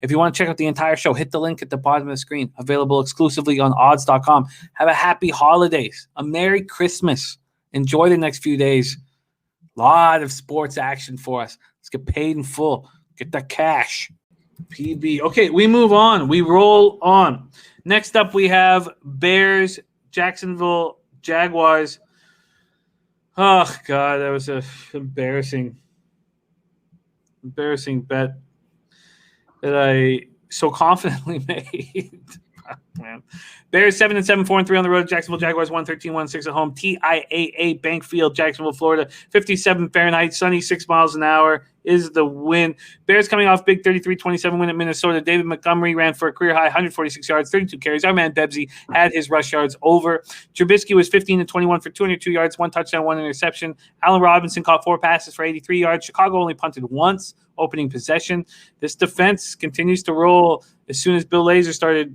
If you want to check out the entire show, hit the link at the bottom of the screen. Available exclusively on odds.com. Have a happy holidays. A Merry Christmas. Enjoy the next few days. A lot of sports action for us. Let's get paid in full. Get that cash. PB. Okay, we move on. We roll on. Next up, we have Bears, Jacksonville Jaguars. Oh, God, that was an embarrassing bet that I so confidently made. Man. Bears 7-7, 4-3 on the road. Jacksonville Jaguars 113-1-6 at home. TIAA Bank Field, Jacksonville, Florida. 57 Fahrenheit, sunny, 6 miles an hour is the win. Bears coming off big 33-27 win at Minnesota. David Montgomery ran for a career high 146 yards, 32 carries. Our man Bebsy had his rush yards over. Trubisky was 15-21 for 202 yards, 1 touchdown, 1 interception. Allen Robinson caught 4 passes for 83 yards. Chicago only punted once, opening possession. This defense continues to roll. As soon as Bill Lazor started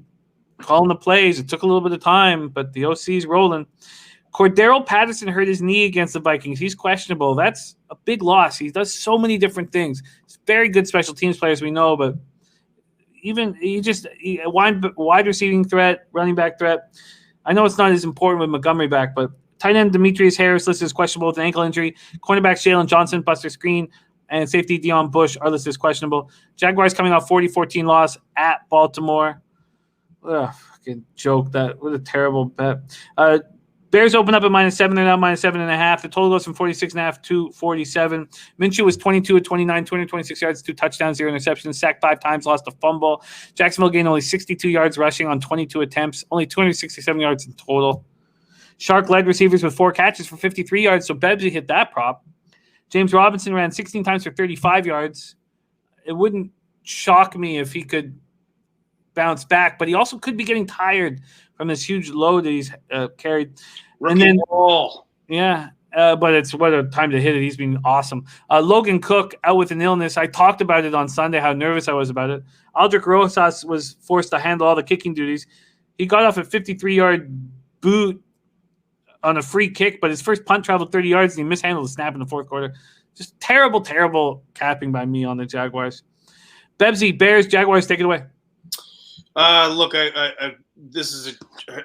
calling the plays, it took a little bit of time, but the OC's rolling. Cordero Patterson hurt his knee against the Vikings. He's questionable. That's a big loss. He does so many different things. He's very good special teams players, we know, but even wide receiving threat, running back threat. I know it's not as important with Montgomery back, but tight end Demetrius Harris listed as questionable with an ankle injury. Cornerback Jalen Johnson, Buster Screen, and safety Deion Bush are listed as questionable. Jaguars coming off 40-14 loss at Baltimore. Ugh, fucking joke. What a terrible bet. Bears open up at -7. They're now -7.5. The total goes from 46.5 to 47. Minshew was 22-29, 226 yards, 2 touchdowns, 0 interceptions, sacked 5 times, lost a fumble. Jacksonville gained only 62 yards rushing on 22 attempts, only 267 yards in total. Shark led receivers with 4 catches for 53 yards, so Bebsy hit that prop. James Robinson ran 16 times for 35 yards. It wouldn't shock me if he could bounce back, but he also could be getting tired from this huge load that he's carried. Rookie and then, ball. Yeah, but it's what a time to hit it. He's been awesome. Logan Cook out with an illness. I talked about it on Sunday, how nervous I was about it. Aldrick Rosas was forced to handle all the kicking duties. He got off a 53-yard boot on a free kick, but his first punt traveled 30 yards, and he mishandled the snap in the fourth quarter. Just terrible, terrible capping by me on the Jaguars. Bebsy, Bears, Jaguars, take it away. Look, this is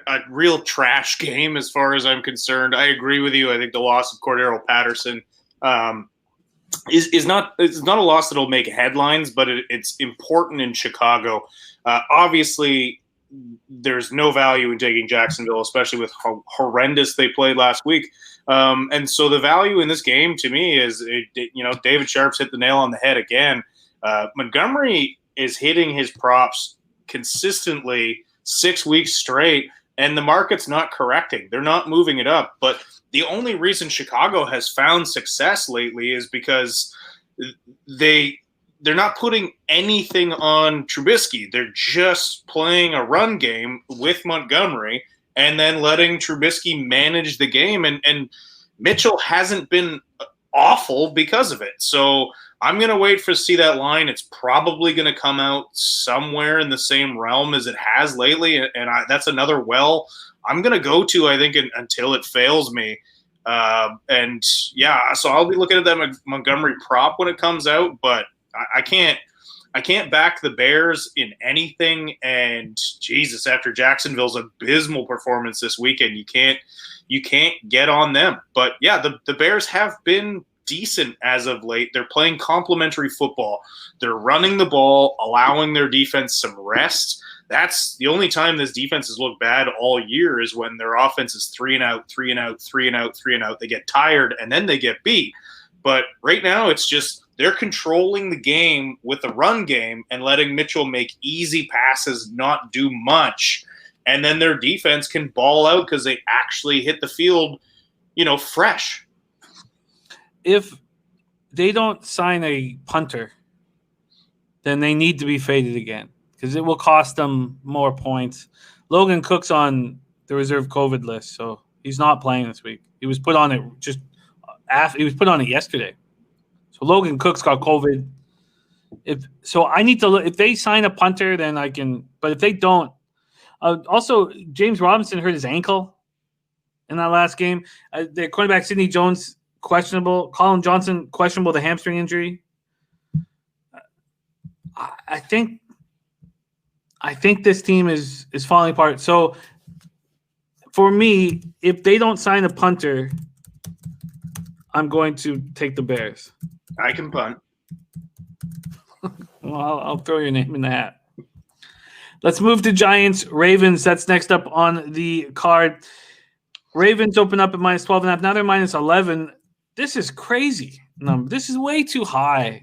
a real trash game as far as I'm concerned. I agree with you. I think the loss of Cordero Patterson is not a loss that'll make headlines, but it's important in Chicago. Obviously, there's no value in taking Jacksonville, especially with how horrendous they played last week. And so the value in this game to me is, David Sharp's hit the nail on the head again. Montgomery is hitting his props consistently 6 weeks straight, and the market's not correcting. They're not moving it up. But the only reason Chicago has found success lately is because they're not putting anything on Trubisky. They're just playing a run game with Montgomery and then letting Trubisky manage the game. And Mitchell hasn't been awful because of it. So I'm going to wait to see that line. It's probably going to come out somewhere in the same realm as it has lately, and that's another well I'm going to go to, I think, until it fails me. And, yeah, so I'll be looking at that Montgomery prop when it comes out, but I can't back the Bears in anything, and, Jesus, after Jacksonville's abysmal performance this weekend, you can't get on them. But, yeah, the Bears have been decent as of late. They're playing complementary football. They're running the ball, allowing their defense some rest. That's the only time this defense has looked bad all year, is when their offense is 3 and out, 3 and out, 3 and out, 3 and out. They get tired and then they get beat. But right now it's just they're controlling the game with the run game and letting Mitchell make easy passes, not do much. And then their defense can ball out because they actually hit the field, fresh. If they don't sign a punter, then they need to be faded again because it will cost them more points. Logan Cook's on the reserve COVID list, so he's not playing this week. He was put on it yesterday. So Logan Cook's got COVID. I need to look. If they sign a punter, then I can. But if they don't, also James Robinson hurt his ankle in that last game. The cornerback Sidney Jones questionable. Colin Johnson questionable, the hamstring injury. I think I think this team is falling apart. So for me, if they don't sign a punter, I'm going to take the Bears. I can punt. Well, I'll throw your name in the hat. Let's move to Giants Ravens. That's next up on the card. Ravens open up at minus 12.5. Now they're minus 11. This is crazy. This is way too high.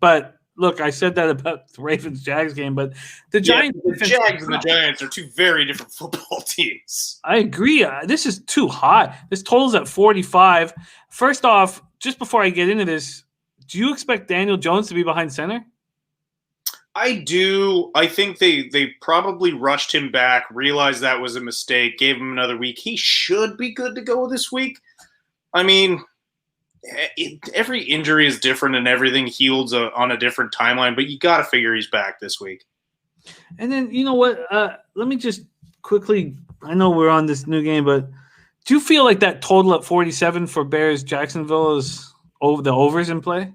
But look, I said that about the Ravens-Jags game, but the Giants... the Jags and the Giants are two very different football teams. I agree. This is too high. This total's at 45. First off, just before I get into this, do you expect Daniel Jones to be behind center? I do. I think they probably rushed him back, realized that was a mistake, gave him another week. He should be good to go this week. I mean, every injury is different and everything heals on a different timeline, but you got to figure he's back this week. And then, you know what? Let me just quickly, I know we're on this new game, but do you feel like that total at 47 for Bears Jacksonville is over the overs in play?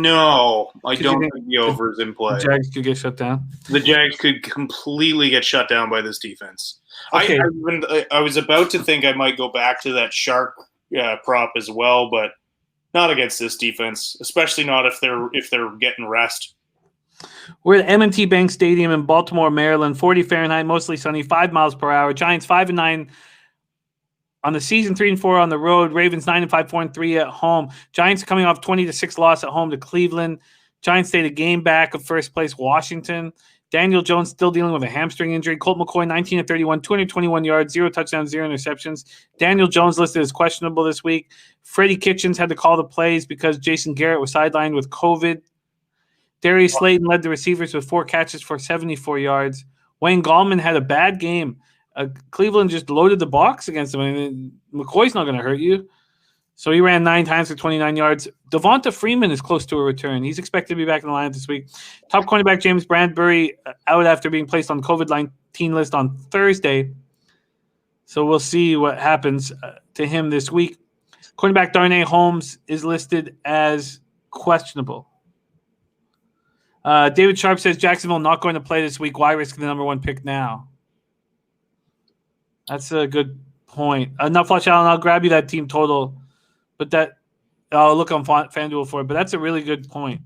No, I don't think the overs in play. The Jags could get shut down? The Jags could completely get shut down by this defense. Okay. I was about to think I might go back to that shark prop as well, but not against this defense, especially not if they're getting rest. We're at M&T Bank Stadium in Baltimore, Maryland. 40 Fahrenheit, mostly sunny, 5 miles per hour. Giants 5-9 on the season, 3-4 on the road. Ravens 9-5, 4-3 at home. Giants coming off 20-6 loss at home to Cleveland. Giants stayed a game back of first place Washington. Daniel Jones still dealing with a hamstring injury. Colt McCoy 19-31, 221 yards, 0 touchdowns, 0 interceptions. Daniel Jones listed as questionable this week. Freddie Kitchens had to call the plays because Jason Garrett was sidelined with COVID. Darius Slayton led the receivers with 4 catches for 74 yards. Wayne Gallman had a bad game. Cleveland just loaded the box against him. I mean, McCoy's not going to hurt you. So he ran 9 times for 29 yards. Devonta Freeman is close to a return. He's expected to be back in the lineup this week. Top cornerback James Bradbury out after being placed on the COVID-19 list on Thursday. So we'll see what happens to him this week. Cornerback Darnay Holmes is listed as questionable. David Sharp says Jacksonville not going to play this week. Why risk the number 1 pick now? That's a good point. Not Flush Allen, I'll grab you that team total. But I'll look on FanDuel for it. But that's a really good point.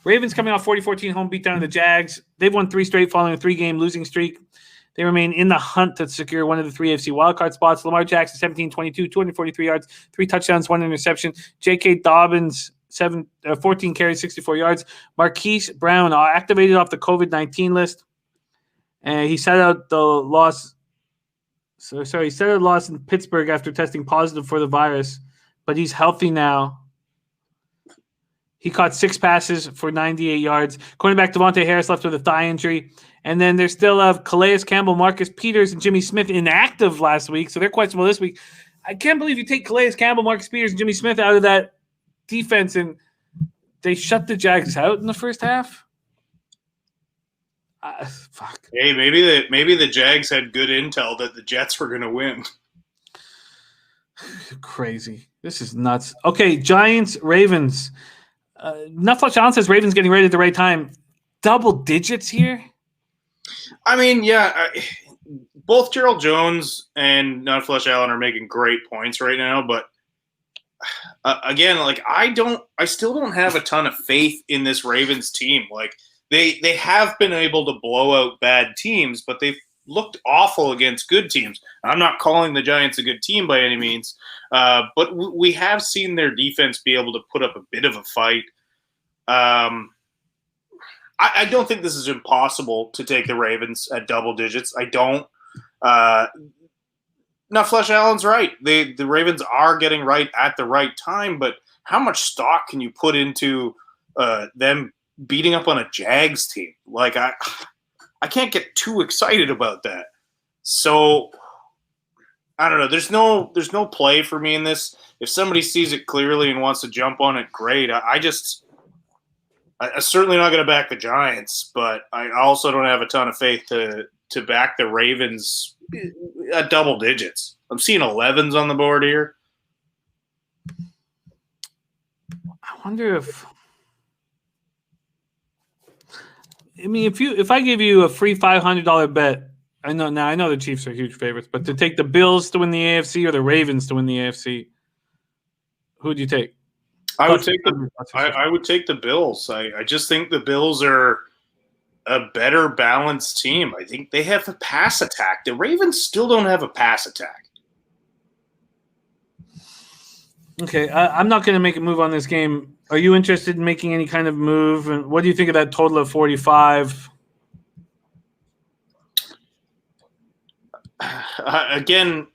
Ravens coming off 40-14 home beatdown of the Jags. They've won 3 straight following a 3-game losing streak. They remain in the hunt to secure one of the 3 AFC wildcard spots. Lamar Jackson, 17-22, 243 yards, 3 touchdowns, 1 interception. J.K. Dobbins, 14 carries, 64 yards. Marquise Brown activated off the COVID-19 list. And he set out the loss. He set out a loss in Pittsburgh after testing positive for the virus, but he's healthy now. He caught 6 passes for 98 yards. Cornerback Devontae Harris left with a thigh injury. And then they still have Calais Campbell, Marcus Peters, and Jimmy Smith inactive last week, so they're questionable this week. I can't believe you take Calais Campbell, Marcus Peters, and Jimmy Smith out of that defense, and they shut the Jags out in the first half. Fuck. Hey, maybe the Jags had good intel that the Jets were going to win. Crazy. This is nuts. Okay, Giants, Ravens. Nutflush Allen says Ravens getting ready at the right time. Double digits here? I mean, yeah. Both Gerald Jones and Nutflush Allen are making great points right now, but again, like I still don't have a ton of faith in this Ravens team. Like they have been able to blow out bad teams, but they've looked awful against good teams. I'm not calling the Giants a good team by any means, but we have seen their defense be able to put up a bit of a fight. I don't think this is impossible to take the Ravens at double digits. I don't. Now, Flush Allen's right. The Ravens are getting right at the right time, but how much stock can you put into them beating up on a Jags team? Like I can't get too excited about that. So I don't know. There's no play for me in this. If somebody sees it clearly and wants to jump on it, great. I'm certainly not going to back the Giants, but I also don't have a ton of faith to back the Ravens at double digits. I'm seeing 11s on the board here. I wonder if I mean, if I gave you a free $500 bet, I know the Chiefs are huge favorites, but to take the Bills to win the AFC or the Ravens to win the AFC, who would you take? I would take the Bills. I just think the Bills are a better balanced team. I think they have a pass attack. The Ravens still don't have a pass attack. Okay, I'm not going to make a move on this game. Are you interested in making any kind of move? And what do you think of that total of 45? Again,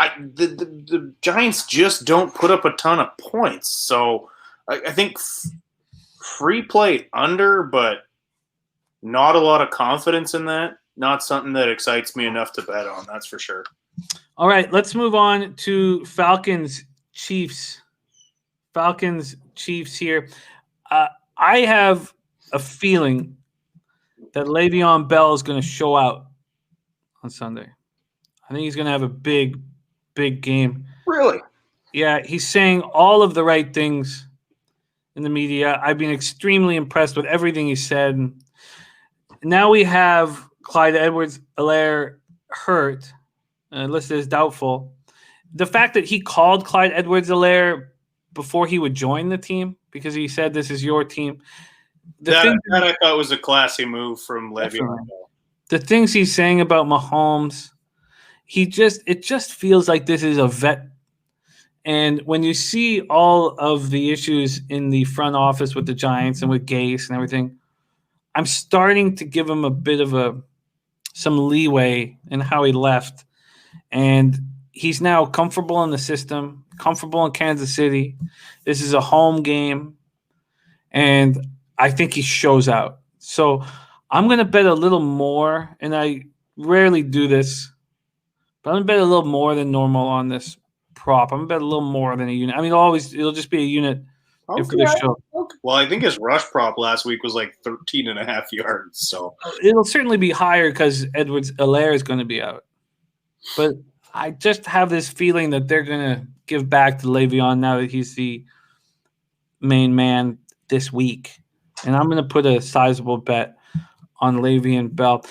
the Giants just don't put up a ton of points. So I think free play under, but not a lot of confidence in that. Not something that excites me enough to bet on, that's for sure. All right, let's move on to Falcons Chiefs. Falcons Chiefs here. I have a feeling that Le'Veon Bell is going to show out on Sunday. I think he's going to have a big game. Really? Yeah, he's saying all of the right things in the media. I've been extremely impressed with everything he said. Now we have Clyde Edwards-Helaire hurt, listed as doubtful. The fact that he called Clyde Edwards-Helaire before he would join the team because he said this is your team. That I thought was a classy move from Le'Veon Bell. The things he's saying about Mahomes, it just feels like this is a vet. And when you see all of the issues in the front office with the Giants and with Gase and everything, I'm starting to give him a bit of some leeway in how he left. And he's now comfortable in the system, comfortable in Kansas City. This is a home game. And I think he shows out. So I'm going to bet a little more, and I rarely do this, but I'm going to bet a little more than normal on this prop. I'm going to bet a little more than a unit. I mean, it'll just be a unit for the show. Okay. Well, I think his rush prop last week was like 13.5 yards. So it'll certainly be higher because Edwards-Helaire is going to be out. But I just have this feeling that they're going to give back to Le'Veon now that he's the main man this week. And I'm going to put a sizable bet on Le'Veon Bell.